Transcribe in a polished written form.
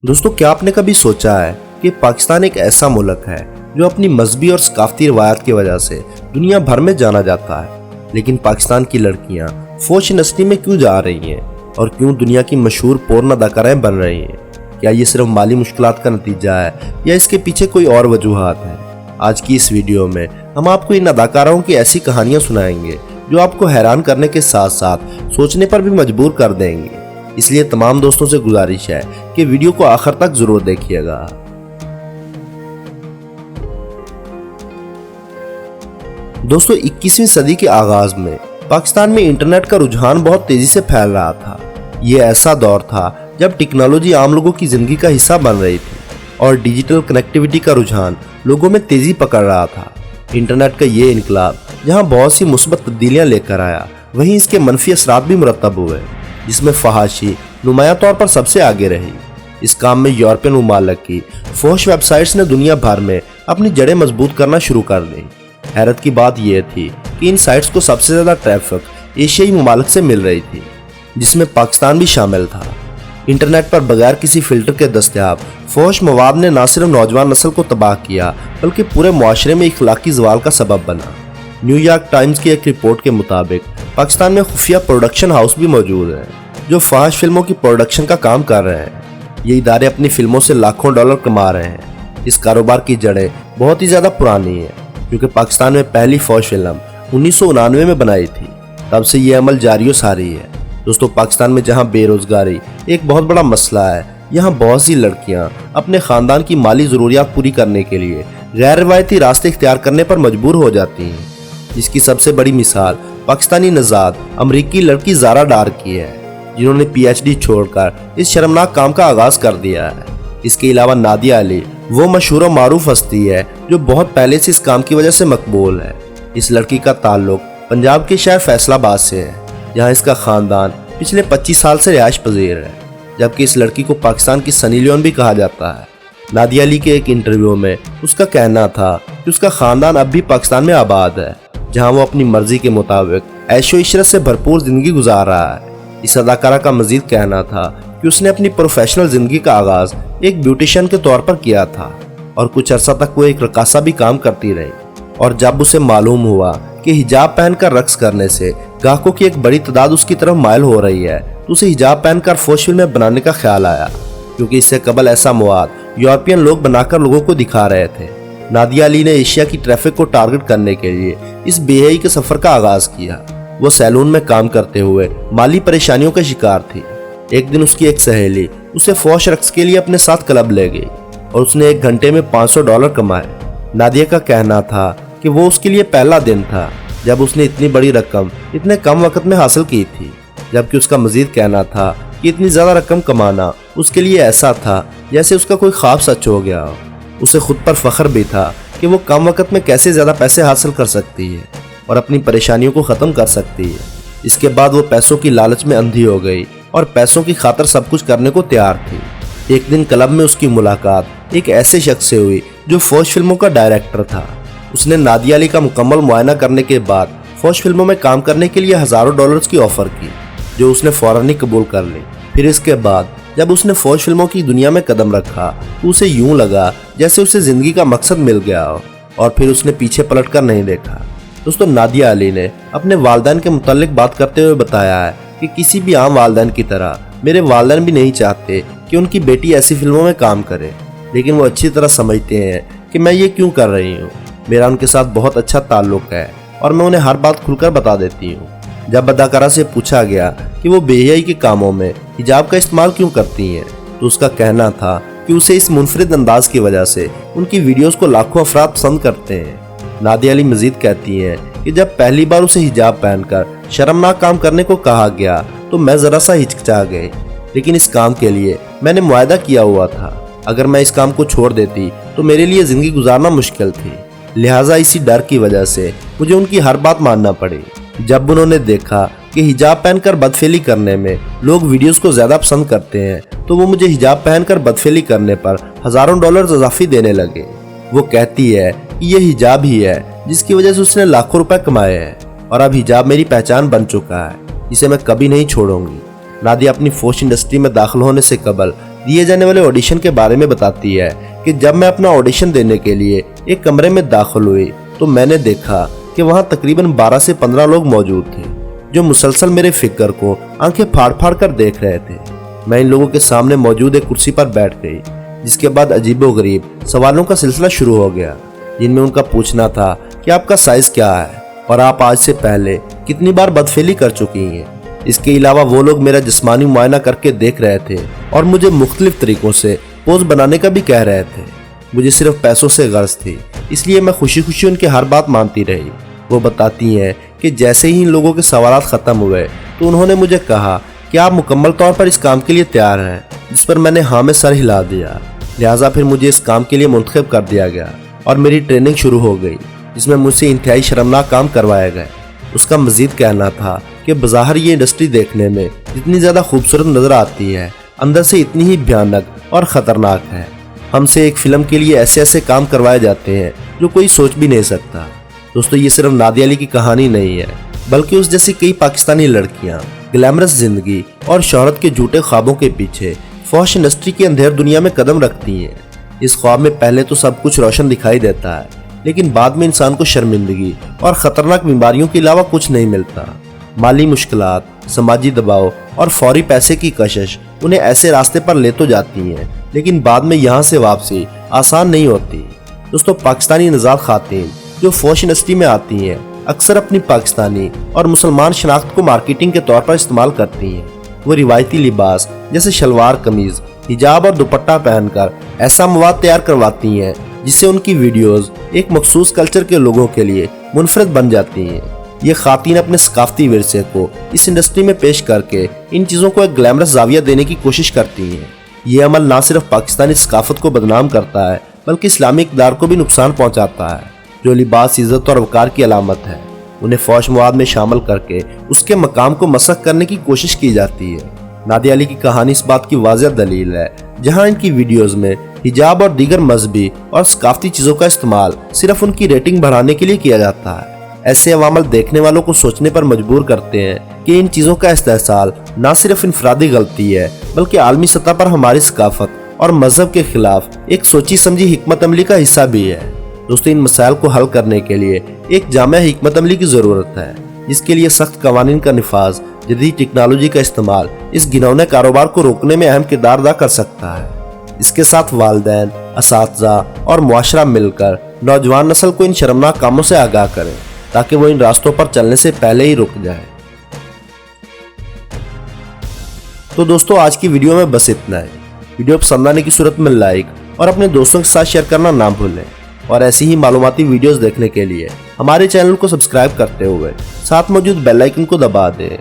دوستو کیا آپ نے کبھی سوچا ہے کہ پاکستان ایک ایسا ملک ہے جو اپنی مذہبی اور ثقافتی روایات کی وجہ سے دنیا بھر میں جانا جاتا ہے، لیکن پاکستان کی لڑکیاں فوج انڈسٹری میں کیوں جا رہی ہیں اور کیوں دنیا کی مشہور پورن اداکارائیں بن رہی ہیں؟ کیا یہ صرف مالی مشکلات کا نتیجہ ہے یا اس کے پیچھے کوئی اور وجوہات ہیں؟ آج کی اس ویڈیو میں ہم آپ کو ان اداکاروں کی ایسی کہانیاں سنائیں گے جو آپ کو حیران کرنے کے ساتھ ساتھ سوچنے پر بھی مجبور کر دیں گے۔ اس لیے تمام دوستوں سے گزارش ہے کہ ویڈیو کو آخر تک ضرور دیکھیے گا۔ دوستو 21ویں صدی کے آغاز میں پاکستان میں انٹرنیٹ کا رجحان بہت تیزی سے پھیل رہا تھا۔ یہ ایسا دور تھا جب ٹیکنالوجی عام لوگوں کی زندگی کا حصہ بن رہی تھی اور ڈیجیٹل کنیکٹیویٹی کا رجحان لوگوں میں تیزی پکڑ رہا تھا۔ انٹرنیٹ کا یہ انقلاب جہاں بہت سی مثبت تبدیلیاں لے کر آیا، وہیں اس کے منفی اثرات بھی مرتب ہوئے، جس میں فحاشی نمایاں طور پر سب سے آگے رہی۔ اس کام میں یورپین ممالک کی فحش ویب سائٹس نے دنیا بھر میں اپنی جڑیں مضبوط کرنا شروع کر دی۔ حیرت کی بات یہ تھی کہ ان سائٹس کو سب سے زیادہ ٹریفک ایشیائی ممالک سے مل رہی تھی، جس میں پاکستان بھی شامل تھا۔ انٹرنیٹ پر بغیر کسی فلٹر کے دستیاب فحش مواد نے نہ صرف نوجوان نسل کو تباہ کیا بلکہ پورے معاشرے میں اخلاقی زوال کا سبب بنا۔ نیو یارک ٹائمز کی ایک رپورٹ کے مطابق پاکستان میں خفیہ پروڈکشن ہاؤس بھی موجود ہیں جو فحش فلموں کی پروڈکشن کا کام کر رہے ہیں۔ یہ ادارے اپنی فلموں سے لاکھوں ڈالر کما رہے ہیں۔ اس کاروبار کی جڑیں بہت ہی زیادہ پرانی ہیں، کیونکہ پاکستان میں پہلی فحش فلم 1999 میں بنائی تھی۔ تب سے یہ عمل جاری و ساری ہے۔ دوستو پاکستان میں جہاں بے روزگاری ایک بہت بڑا مسئلہ ہے، یہاں بہت سی لڑکیاں اپنے خاندان کی مالی ضروریات پوری کرنے کے لیے غیر روایتی راستے اختیار کرنے پر مجبور ہو جاتی ہیں۔ جس کی سب سے بڑی مثال پاکستانی نژاد امریکی لڑکی زارا ڈار کی ہے، جنہوں نے پی ایچ ڈی چھوڑ کر اس شرمناک کام کا آغاز کر دیا ہے۔ اس کے علاوہ نادیہ علی وہ مشہور و معروف ہستی ہے جو بہت پہلے سے اس کام کی وجہ سے مقبول ہے۔ اس لڑکی کا تعلق پنجاب کے شہر فیصل آباد سے ہے، جہاں اس کا خاندان پچھلے 25 سال سے رہائش پذیر ہے، جبکہ اس لڑکی کو پاکستان کی سنی لیون بھی کہا جاتا ہے۔ نادیہ علی کے ایک انٹرویو میں اس کا کہنا تھا کہ اس کا خاندان اب بھی پاکستان میں آباد ہے، جہاں وہ اپنی مرضی کے مطابق عیش و عشرت سے بھرپور زندگی گزار رہا ہے۔ اس اداکارہ کا مزید کہنا تھا کہ اس نے اپنی پروفیشنل زندگی کا آغاز ایک بیوٹیشین کے طور پر کیا تھا اور کچھ عرصہ تک وہ ایک رقاصہ بھی کام کرتی رہی، اور جب اسے معلوم ہوا کہ حجاب پہن کر رقص کرنے سے گاہکوں کی ایک بڑی تعداد اس کی طرف مائل ہو رہی ہے تو اسے حجاب پہن کر فحش فلمیں بنانے کا خیال آیا، کیونکہ اس سے قبل ایسا مواد یورپین لوگ بنا کر لوگوں کو دکھا رہے تھے۔ نادیہ علی نے ایشیا کی ٹریفک کو ٹارگٹ کرنے کے لیے اس بے حیائی کے سفر کا آغاز کیا۔ وہ سیلون میں کام کرتے ہوئے مالی پریشانیوں کا شکار تھی۔ ایک دن اس کی ایک سہیلی اسے فحش رقص کے لیے اپنے ساتھ کلب لے گئی اور اس نے 1 گھنٹے میں $500 کمائے۔ نادیہ کا کہنا تھا کہ وہ اس کے لیے پہلا دن تھا جب اس نے اتنی بڑی رقم اتنے کم وقت میں حاصل کی تھی، جبکہ اس کا مزید کہنا تھا کہ اتنی زیادہ رقم کمانا اس کے لیے ایسا تھا جیسے اس کا کوئی خواب سچ ہو گیا۔ اسے خود پر فخر بھی تھا کہ وہ کم وقت میں کیسے زیادہ پیسے حاصل کر سکتی ہے اور اپنی پریشانیوں کو ختم کر سکتی ہے۔ اس کے بعد وہ پیسوں کی لالچ میں اندھی ہو گئی اور پیسوں کی خاطر سب کچھ کرنے کو تیار تھی۔ ایک دن کلب میں اس کی ملاقات ایک ایسے شخص سے ہوئی جو فحش فلموں کا ڈائریکٹر تھا۔ اس نے نادیہ علی کا مکمل معائنہ کرنے کے بعد فحش فلموں میں کام کرنے کے لیے ہزاروں ڈالرز کی آفر کی، جو اس نے فوراً ہی قبول کر لی۔ پھر اس کے بعد جب اس نے فحش فلموں کی دنیا میں قدم رکھا تو اسے یوں لگا جیسے اسے زندگی کا مقصد مل گیا ہو، اور پھر اس نے پیچھے پلٹ کر نہیں دیکھا۔ دوستو نادیہ علی نے اپنے والدین کے متعلق بات کرتے ہوئے بتایا ہے کہ کسی بھی عام والدین کی طرح میرے والدین بھی نہیں چاہتے کہ ان کی بیٹی ایسی فلموں میں کام کرے، لیکن وہ اچھی طرح سمجھتے ہیں کہ میں یہ کیوں کر رہی ہوں۔ میرا ان کے ساتھ بہت اچھا تعلق ہے اور میں انہیں ہر بات کھل کر بتا دیتی ہوں۔ جب اداکارہ سے پوچھا گیا کہ وہ بے حیائی کے کاموں میں حجاب کا استعمال کیوں کرتی ہیں تو اس کا کہنا تھا کہ اسے اس منفرد انداز کی وجہ سے ان کی ویڈیوز کو لاکھوں افراد پسند کرتے ہیں۔ نادیہ علی مزید کہتی ہیں کہ جب پہلی بار اسے حجاب پہن کر شرمناک کام کرنے کو کہا گیا تو میں ذرا سا ہچکچا گئی، لیکن اس کام کے لیے میں نے معاہدہ کیا ہوا تھا۔ اگر میں اس کام کو چھوڑ دیتی تو میرے لیے زندگی گزارنا مشکل تھی، لہٰذا اسی ڈر کی وجہ سے مجھے ان کی ہر بات ماننا پڑی۔ جب انہوں نے دیکھا کہ حجاب پہن کر بدفعلی کرنے میں لوگ ویڈیوز کو زیادہ پسند کرتے ہیں تو وہ مجھے حجاب پہن کر بدفعلی کرنے پر ہزاروں ڈالرز اضافی دینے لگے۔ وہ کہتی ہے کہ یہ حجاب ہی ہے جس کی وجہ سے اس نے لاکھوں روپے کمائے ہیں، اور اب حجاب میری پہچان بن چکا ہے، جسے میں کبھی نہیں چھوڑوں گی۔ نادیہ اپنی فحش انڈسٹری میں داخل ہونے سے قبل دیے جانے والے آڈیشن کے بارے میں بتاتی ہے کہ جب میں اپنا آڈیشن دینے کے لیے ایک کمرے میں داخل ہوئی تو میں نے دیکھا کہ وہاں تقریباً 12 سے 15 لوگ موجود تھے جو مسلسل میرے فگر کو آنکھیں پھاڑ پھاڑ کر دیکھ رہے تھے۔ میں ان لوگوں کے سامنے موجود ایک کرسی پر بیٹھ گئی، جس کے بعد عجیب و غریب سوالوں کا سلسلہ شروع ہو گیا، جن میں ان کا پوچھنا تھا کہ آپ کا سائز کیا ہے اور آپ آج سے پہلے کتنی بار بدفعلی کر چکی ہیں۔ اس کے علاوہ وہ لوگ میرا جسمانی معائنہ کر کے دیکھ رہے تھے اور مجھے مختلف طریقوں سے پوز بنانے کا بھی کہہ رہے تھے۔ مجھے صرف پیسوں سے غرض تھی، اس لیے میں خوشی خوشی ان کی ہر بات مانتی رہی۔ وہ بتاتی ہیں کہ جیسے ہی ان لوگوں کے سوالات ختم ہوئے تو انہوں نے مجھے کہا کہ آپ مکمل طور پر اس کام کے لیے تیار ہیں، جس پر میں نے ہاں میں سر ہلا دیا۔ لہٰذا پھر مجھے اس کام کے لیے منتخب کر دیا گیا اور میری ٹریننگ شروع ہو گئی، جس میں مجھ سے انتہائی شرمناک کام کروائے گئے۔ اس کا مزید کہنا تھا کہ بظاہر یہ انڈسٹری دیکھنے میں جتنی زیادہ خوبصورت نظر آتی ہے، اندر سے اتنی ہی بھیانک اور خطرناک ہے۔ ہم سے ایک فلم کے لیے ایسے کام کروائے جاتے ہیں جو کوئی سوچ بھی نہیں سکتا۔ دوستو، یہ صرف نادیہ علی کی کہانی نہیں ہے، بلکہ اس جیسی کئی پاکستانی لڑکیاں گلیمرس زندگی اور شہرت کے جھوٹے خوابوں کے پیچھے فحش انڈسٹری کی اندھیر دنیا میں قدم رکھتی ہیں۔ اس خواب میں پہلے تو سب کچھ روشن دکھائی دیتا ہے، لیکن بعد میں انسان کو شرمندگی اور خطرناک بیماریوں کے علاوہ کچھ نہیں ملتا۔ مالی مشکلات، سماجی دباؤ اور فوری پیسے کی کشش انہیں ایسے راستے پر لے تو جاتی ہیں، لیکن بعد میں یہاں سے واپسی آسان نہیں ہوتی۔ دوستو، پاکستانی نژاد خواتین جو فحش انڈسٹری میں آتی ہیں اکثر اپنی پاکستانی اور مسلمان شناخت کو مارکیٹنگ کے طور پر استعمال کرتی ہیں۔ وہ روایتی لباس جیسے شلوار قمیض، حجاب اور دوپٹہ پہن کر ایسا مواد تیار کرواتی ہیں جس سے ان کی ویڈیوز ایک مخصوص کلچر کے لوگوں کے لیے منفرد بن جاتی ہیں۔ یہ خواتین اپنے ثقافتی ورثے کو اس انڈسٹری میں پیش کر کے ان چیزوں کو ایک گلیمرس زاویہ دینے کی کوشش کرتی ہیں۔ یہ عمل نہ صرف پاکستانی ثقافت کو بدنام کرتا ہے بلکہ اسلامی اقدار کو بھی نقصان پہنچاتا ہے، جو لباس عزت اور وقار کی علامت ہے۔ انہیں فحش مواد میں شامل کر کے اس کے مقام کو مسخ کرنے کی کوشش کی جاتی ہے۔ نادیہ علی کی کہانی اس بات کی واضح دلیل ہے، جہاں ان کی ویڈیوز میں حجاب اور دیگر مذہبی اور ثقافتی چیزوں کا استعمال صرف ان کی ریٹنگ بڑھانے کے لیے کیا جاتا ہے۔ ایسے عوامل دیکھنے والوں کو سوچنے پر مجبور کرتے ہیں کہ ان چیزوں کا استحصال نہ صرف انفرادی غلطی ہے بلکہ عالمی سطح پر ہماری ثقافت اور مذہب کے خلاف ایک سوچی سمجھی حکمت عملی کا حصہ بھی ہے۔ دوستو، ان مسائل کو حل کرنے کے لیے ایک جامع حکمت عملی کی ضرورت ہے، جس کے لیے سخت قوانین کا نفاذ، جدید ٹیکنالوجی کا استعمال اس گھنونے کاروبار کو روکنے میں اہم کردار ادا کر سکتا ہے۔ اس کے ساتھ والدین، اساتذہ اور معاشرہ مل کر نوجوان نسل کو ان شرمناک کاموں سے آگاہ کریں تاکہ وہ ان راستوں پر چلنے سے پہلے ہی رک جائے۔ تو دوستو، آج کی ویڈیو میں بس اتنا ہے۔ ویڈیو پسند آنے کی صورت میں لائک اور اپنے دوستوں کے ساتھ شیئر کرنا نہ بھولیں، اور ایسی ہی معلوماتی ویڈیوز دیکھنے کے لیے ہمارے چینل کو سبسکرائب کرتے ہوئے ساتھ موجود بیل آئیکن کو دبا دیں۔